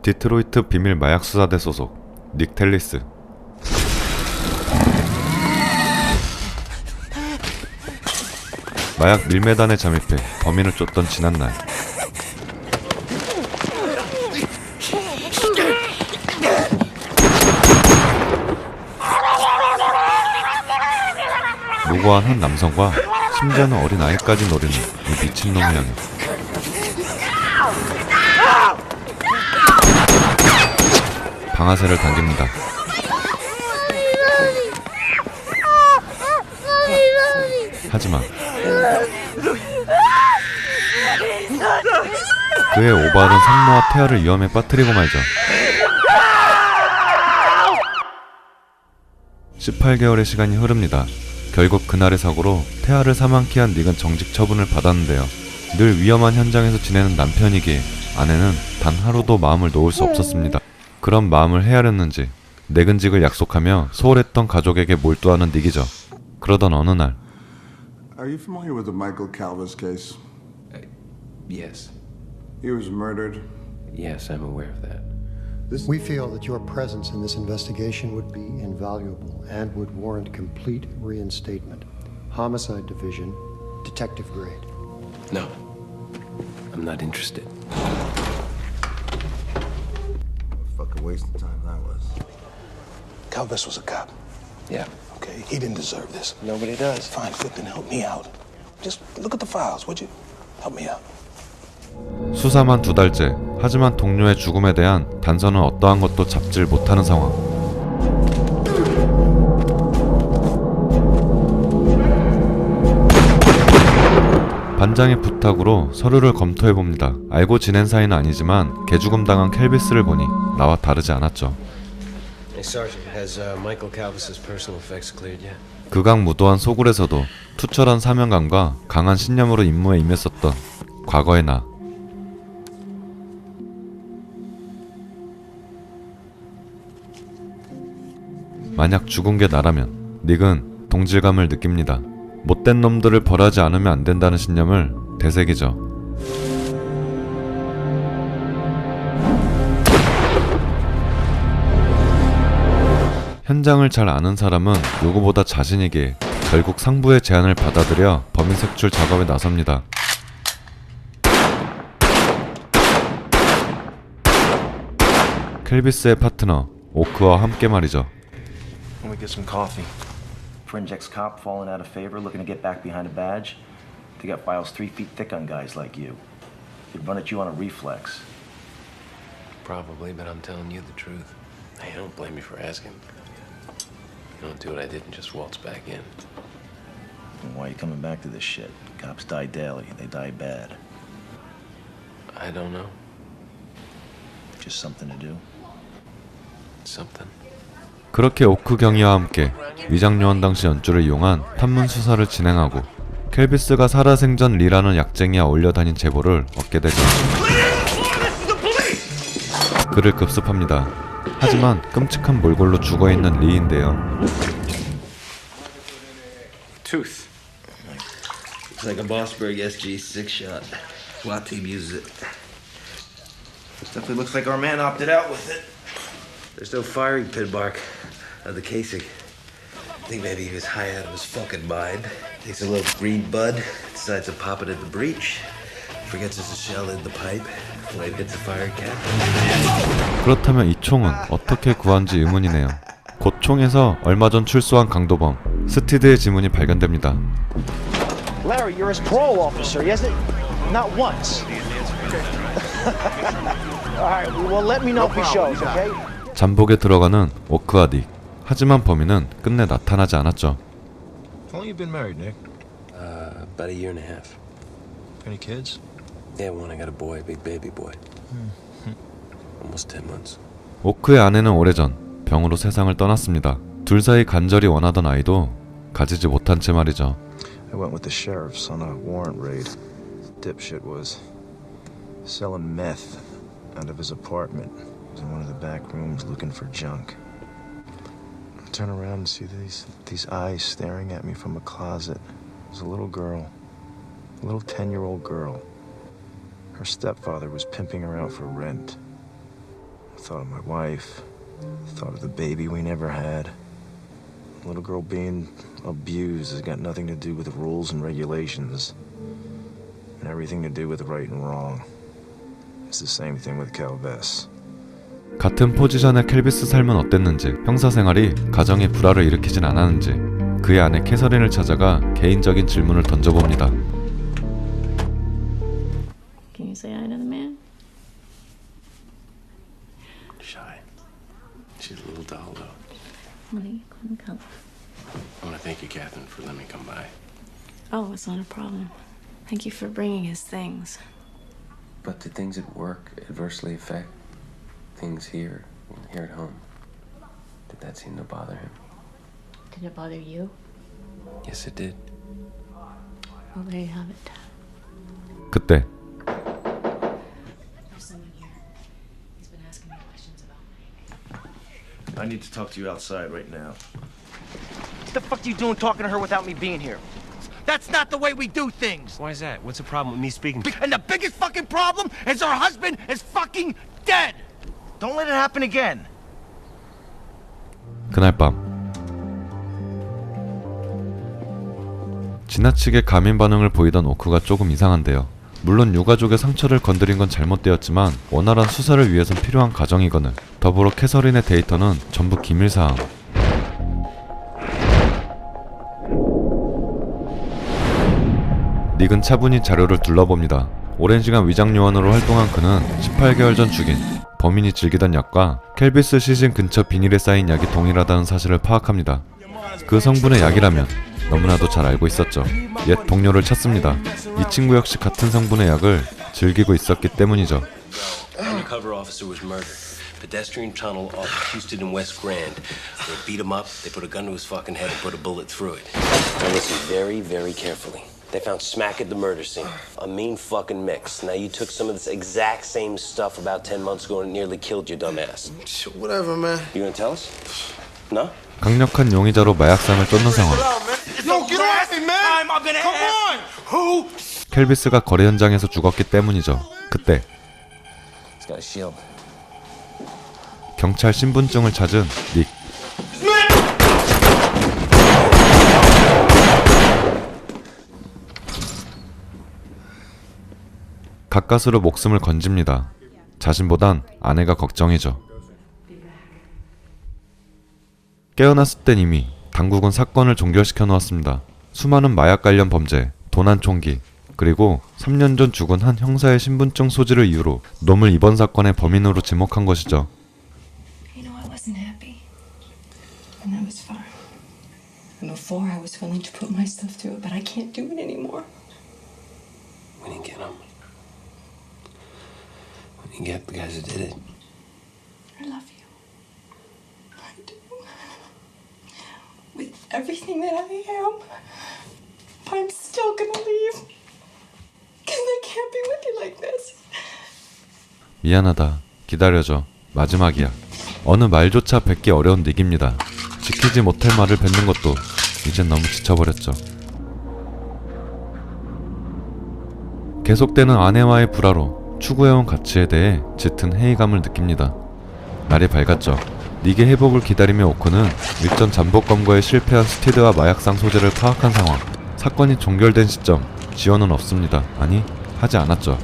디트로이트 비밀 마약 수사대 소속 닉 텔리스. 마약 밀매단에 잠입해 범인을 쫓던 지난날, 무고한 한 남성과 심지어는 어린 아이까지 노리는 이 미친놈을 향해 방아쇠를 당깁니다. 하지만 그의 오발은 산모와 태아를 위험에 빠뜨리고 말죠. 18개월의 시간이 흐릅니다. 결국 그날의 사고로 태아를 사망케 한 닉은 정직 처분을 받았는데요. 늘 위험한 현장에서 지내는 남편이기에 아내는 단 하루도 마음을 놓을 수 없었습니다. 그런 마음을 헤아렸는지 내근직을 약속하며 소홀했던 가족에게 몰두하는 닉이죠. 그러던 어느 날, Are you familiar with the Michael Calvis case? Yes. He was murdered. Yes, I'm aware of that. We feel that your presence in this investigation would be invaluable and would warrant complete reinstatement. Homicide Division, detective grade. No. I'm not interested. What a fucking waste of time that was. Calvis was a cop. Yeah. Okay, he didn't deserve this. Nobody does. Fine, flippin', help me out. Just look at the files, would you? Help me out. 수사만 2달째, 하지만 동료의 죽음에 대한 단서는 어떠한 것도 잡질 못하는 상황. 반장의 부탁으로 서류를 검토해봅니다. 알고 지낸 사이는 아니지만 개죽음 당한 켈비스를 보니 나와 다르지 않았죠. Hey, Sergeant, has Michael Calvis's personal effects cleared yet? 극악무도한 소굴에서도 투철한 사명감과 강한 신념으로 임무에 임했었던 과거의 나. 만약 죽은 게 나라면 닉은 동질감을 느낍니다. 못된 놈들을 벌하지 않으면 안 된다는 신념을 되새기죠. 현장을 잘 아는 사람은 누구보다 자신있게 결국 상부의 제안을 받아들여 범인 색출 작업에 나섭니다. 켈비스의 파트너 오크와 함께 말이죠. Let me get some coffee. Fringe ex-cop falling out of favor, looking to get back behind a badge. They got files 3 feet thick on guys like you. They'd run at you on a reflex. Probably, but I'm telling you the truth. Hey, don't blame me for asking. You don't do what I did and just waltz back in. And why are you coming back to this shit? Cops die daily. They die bad. I don't know. Just something to do. Something. 그렇게 오크 경위와 함께 위장요원 당시 연주를 이용한 탐문 수사를 진행하고 켈비스가 살아생전 리라는 약쟁이와 어울려다닌 제보를 얻게 되죠. 그를 급습합니다. 하지만 끔찍한 몰골로 죽어있는 리인데요. Tooth. Looks like a Mossberg SG6 shot. SWAT team uses it. Definitely looks like our man opted out with it. There's no firing pin mark on the casing. I think maybe he was high out of his fucking mind. Takes a little green bud, decides to pop it in the breech. Forgets there's a shell in the pipe. Flame hits the firing cap. 그렇다면 이 총은 어떻게 구한지 의문이네요. 곧 총에서 얼마 전 출소한 강도범 스티드의 지문이 발견됩니다. Larry, you're his parole officer. He hasn't, not once. All right, well, let me know if he shows, okay? 잠복에 들어가는 오크와 닉. 하지만 범인은 끝내 나타나지 않았죠. How long you been married, Nick? About a year and a half. Any kids? Yeah, one. I got a boy, a big baby boy. Almost 10 months. 오크의 아내는 오래전 병으로 세상을 떠났습니다. 둘 사이 간절히 원하던 아이도 가지지 못한 채 말이죠. I went with the sheriffs on a warrant raid. Dipshit was selling meth out of his apartment. Was in one of the back rooms looking for junk. I turn around and see these eyes staring at me from a closet. There's a little girl, a little 10-year-old girl. Her stepfather was pimping her out for rent. thought of my wife, thought of the baby we never had. Little girl being abused has got nothing to do with rules and regulations, and everything to do with right and wrong. It's the same thing with Calves. 같은 포지션의 켈비스 삶은 어땠는지, 형사 생활이 가정에 불화를 일으키진 않았는지 그의 아내 캐서린을 찾아가 개인적인 질문을 던져봅니다. Can you say hi to the man? Shy. She's a little dull, though. Honey, couldn't come. I want to thank you, Catherine, for letting me come by. Oh, it's not a problem. Thank you for bringing his things. But did things at work adversely affect things here at home? Did that seem to bother him? Did it bother you? Yes, it did. Well, there you have it. 그때 There's someone here. He's been asking me questions about me. I need to talk to you outside right now. What the fuck are you doing talking to her without me being here? That's not the way we do things. Why is that? What's the problem with me speaking? And the biggest fucking problem is her husband is fucking dead. Don't let it happen again. 그날 밤 지나치게 가민 반응을 보이던 오크가 조금 이상한데요. 물론 유가족의 상처를 건드린 건 잘못되었지만 원활한 수사를 위해선 필요한 과정이거늘, 더불어 캐서린의 데이터는 전부 기밀사항. 닉은 차분히 자료를 둘러봅니다. 오랜 시간 위장 요원으로 활동한 그는 18개월 전 죽인 범인이 즐기던 약과 켈비스 시신 근처 비닐에 쌓인 약이 동일하다는 사실을 파악합니다. 그 성분의 약이라면 너무나도 잘 알고 있었죠. 옛 동료를 찾습니다. 이 친구 역시 같은 성분의 약을 즐기고 있었기 때문이죠. Undercover officer was murdered. Pedestrian tunnel off Houston and West Grand. They beat him up, they put a gun to his fucking head and put a bullet through it. Now listen very, very carefully. They found smack at the murder scene. A mean fucking mix. Now you took some of this exact same stuff about 10 months ago and it nearly killed your dumb ass. Whatever, man. You gonna tell us? No? 강력한 용의자로 마약상을 쫓는 상황. Yo, get off me, man! I'm gonna come on! Who? 켈비스가 거래 현장에서 죽었기 때문이죠. 그때 He's got a shield. 경찰 신분증을 찾은 닉. 가까스로 목숨을 건집니다. 자신보단 아내가 걱정이죠. 깨어났을 땐 이미 당국은 사건을 종결시켜 놓았습니다. 수많은 마약 관련 범죄, 도난 총기, 그리고 3년 전 죽은 한 형사의 신분증 소지를 이유로 놈을 이번 사건의 범인으로 지목한 것이죠. You know, I wasn't happy when I was far. And before I was willing to put myself through it, but I can't do it anymore. We didn't get him. We didn't get the guys who did it. I love you. I do. With everything that I am, I'm still gonna leave. Because I can't be with you like this. 미안하다. 기다려줘. 마지막이야. 어느 말조차 뱉기 어려운 닉입니다. 지키지 못할 말을 뱉는 것도 이젠 너무 지쳐버렸죠. 계속되는 아내와의 불화로 추구해온 가치에 대해 짙은 회의감을 느낍니다. 날이 밝았죠. 닉의 회복을 기다리며 오크는 일전 잠복 검거에 실패한 스티드와 마약상 소재를 파악한 상황. 사건이 종결된 시점, 지원은 없습니다. 아니, 하지 않았죠.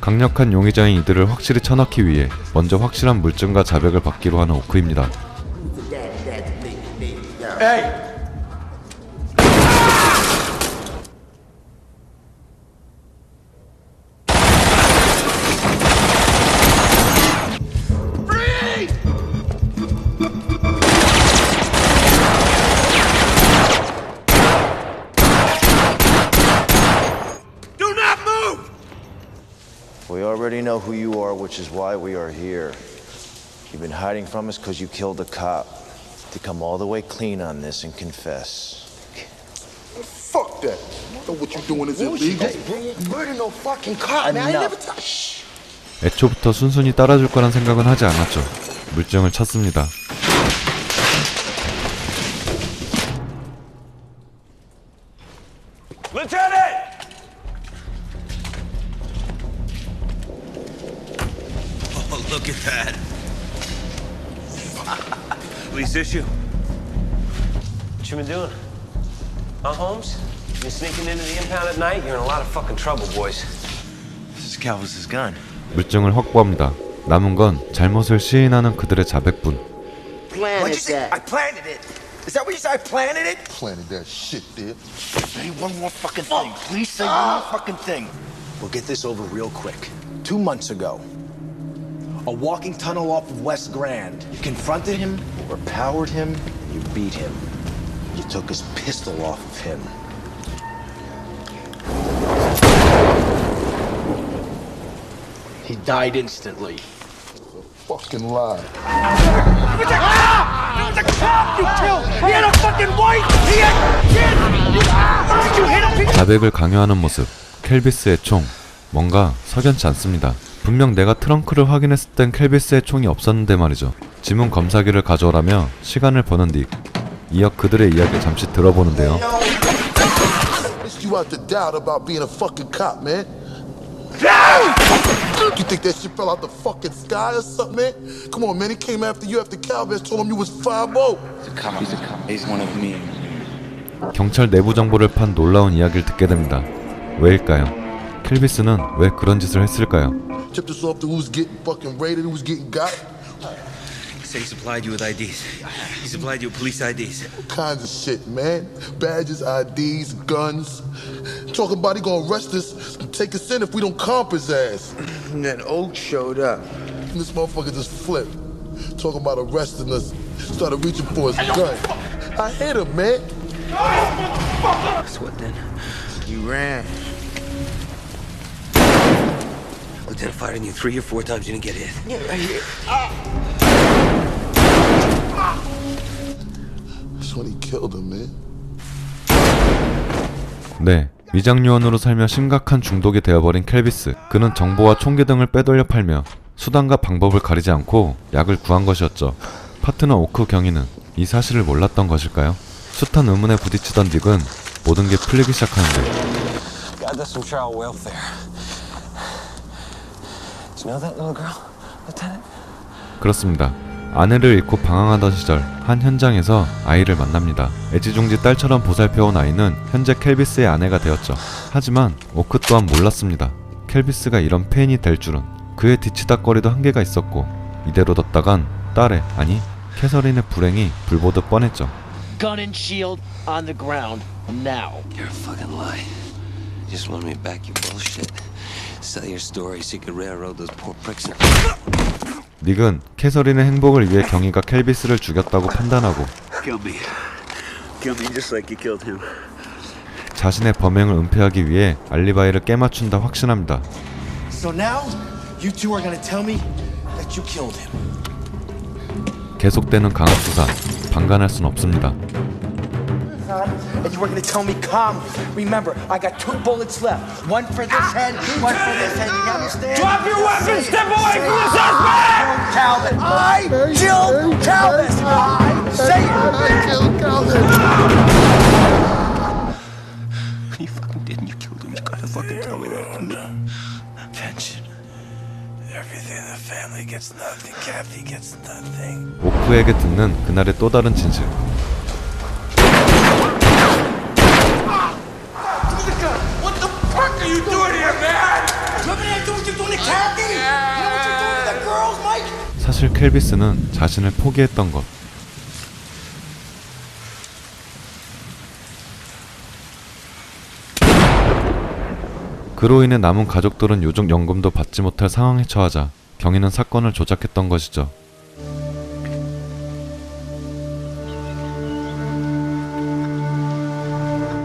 강력한 용의자인 이들을 확실히 쳐넣기 위해 먼저 확실한 물증과 자백을 받기로 하는 오크입니다. We already know who you are, which is why we are here. You've been hiding from us because you killed a cop. To come all the way clean on this and confess. Fuck that. So what you doing is illegal. Murder no fucking cop, man. I never touched. 애초부터 순순히 따라줄 거란 생각은 하지 않았죠. 물증을 찾습니다. Lieutenant! Oh, look at that. Police issue. What you been doing? Huh, Holmes? You been sneaking into the impound at night? You're in a lot of fucking trouble, boys. This is Calvis's gun. 물증을 확보합니다. 남은 건 잘못을 시인하는 그들의 자백뿐. What'd you say? I planted it. Is that what you said? I planted it? Planted that shit there. Say one more fucking thing. Please say one more fucking thing. We'll get this over real quick. 2 months ago, a walking tunnel off of West Grand. You confronted him, overpowered him, you beat him. You took his pistol off of him. He died instantly. Fucking lie. He was a cop! You killed! He had a fucking wife! He had kids! Did you hit him? 자백을 강요하는 모습. 켈비스의 총. 뭔가 석연치 않습니다. 분명 내가 트렁크를 확인했을 땐 켈비스의 총이 없었는데 말이죠. 지문 검사기를 가져오라며 시간을 버는 닉. 이어 그들의 이야기를 잠시 들어보는데요. You out to doubt about being a fucking cop, man. You think that shit fell out the fucking sky or something, man? Come on, man. He came after you after Calvez told him you was 5-0. He's a cop. He's one of me. 경찰 내부 정보를 판 놀라운 이야기를 듣게 됩니다. 왜일까요? 켈비스는 왜 그런 짓을 했을까요? Tipped us off to who's getting fucking raided, who's getting got. He said he supplied you with IDs. He supplied you with police IDs. All kinds of shit, man. Badges, IDs, guns. Talking about he gonna arrest us and take us in if we don't comp his ass. And then Oak showed up. And this motherfucker just flipped. Talking about arresting us. Started reaching for his gun. I hit him, man. So what then? You ran. Lieutenant fired on you 3 or 4 times. You didn't get hit. That's when he killed him, man. 네, 위장요원으로 살며 심각한 중독이 되어버린 켈비스. 그는 정보와 총기 등을 빼돌려 팔며 수단과 방법을 가리지 않고 약을 구한 것이었죠. 파트너 오크 경위는 이 사실을 몰랐던 것일까요? 숱한 의문에 부딪히던 닉은 모든 게 풀리기 시작하는데 God, that's some child welfare. Do you know that little girl, Lieutenant? 그렇습니다. 아내를 잃고 방황하던 시절 한 현장에서 아이를 만납니다. 애지중지 딸처럼 보살펴온 아이는 현재 켈비스의 아내가 되었죠. 하지만 오크 또한 몰랐습니다. 켈비스가 이런 페인이 될 줄은. 그의 뒤치다거리도 한계가 있었고 이대로 뒀다간 딸의, 아니 캐서린의 불행이 불보듯 뻔했죠. Gun and shield on the ground now. You're a fucking lie. You just wanted me back, you bullshit. Sell your story so you could railroad those poor pricks. 닉은 캐서린의 행복을 위해 경위가 켈비스를 죽였다고 판단하고 Kill me. Kill me just like you killed him. 자신의 범행을 은폐하기 위해 알리바이를 깨맞춘다 확신합니다. So now, you two are gonna tell me that you killed him. 계속되는 강압 수사, 방관할 순 없습니다. And you were gonna tell me calmly. Remember, I got 2 bullets left. One for this head, one for this head. You understand? Drop your weapon! Step away from the suspect! Calvin! I killed Calvin! I say it! I killed Calvin. You fucking didn't. You killed him. You gotta fucking tell me that. Pension. Everything in the family gets nothing. Kathy gets nothing. 오크에게 듣는 그날의 또 다른 진실. What the fuck are you doing here, man? You have any idea what you're doing to Kathy? You know what you're doing to the girls, Mike? 사실 켈비스는 자신을 포기했던 것. 그로 인해 남은 가족들은 요족연금도 받지 못할 상황에 처하자 경위는 사건을 조작했던 것이죠.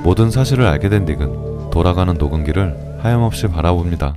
모든 사실을 알게 된 닉은 돌아가는 녹음기를 하염없이 바라봅니다.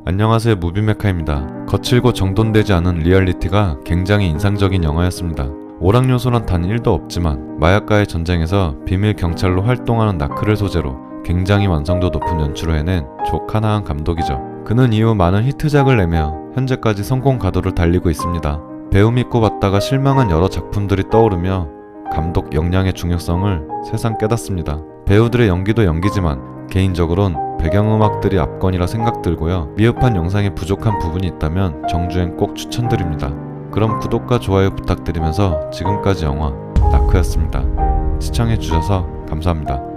안녕하세요, 무비메카입니다. 거칠고 정돈되지 않은 리얼리티가 굉장히 인상적인 영화였습니다. 오락 요소는 단 1도 없지만 마약과의 전쟁에서 비밀 경찰로 활동하는 나크를 소재로 굉장히 완성도 높은 연출을 해낸 조 카나한 감독이죠. 그는 이후 많은 히트작을 내며 현재까지 성공 가도를 달리고 있습니다. 배우 믿고 봤다가 실망한 여러 작품들이 떠오르며 감독 역량의 중요성을 새삼 깨닫습니다. 배우들의 연기도 연기지만 개인적으론 배경음악들이 압권이라 생각 들고요. 미흡한 영상에 부족한 부분이 있다면 정주행 꼭 추천드립니다. 그럼 구독과 좋아요 부탁드리면서 지금까지 영화 나크였습니다. 시청해주셔서 감사합니다.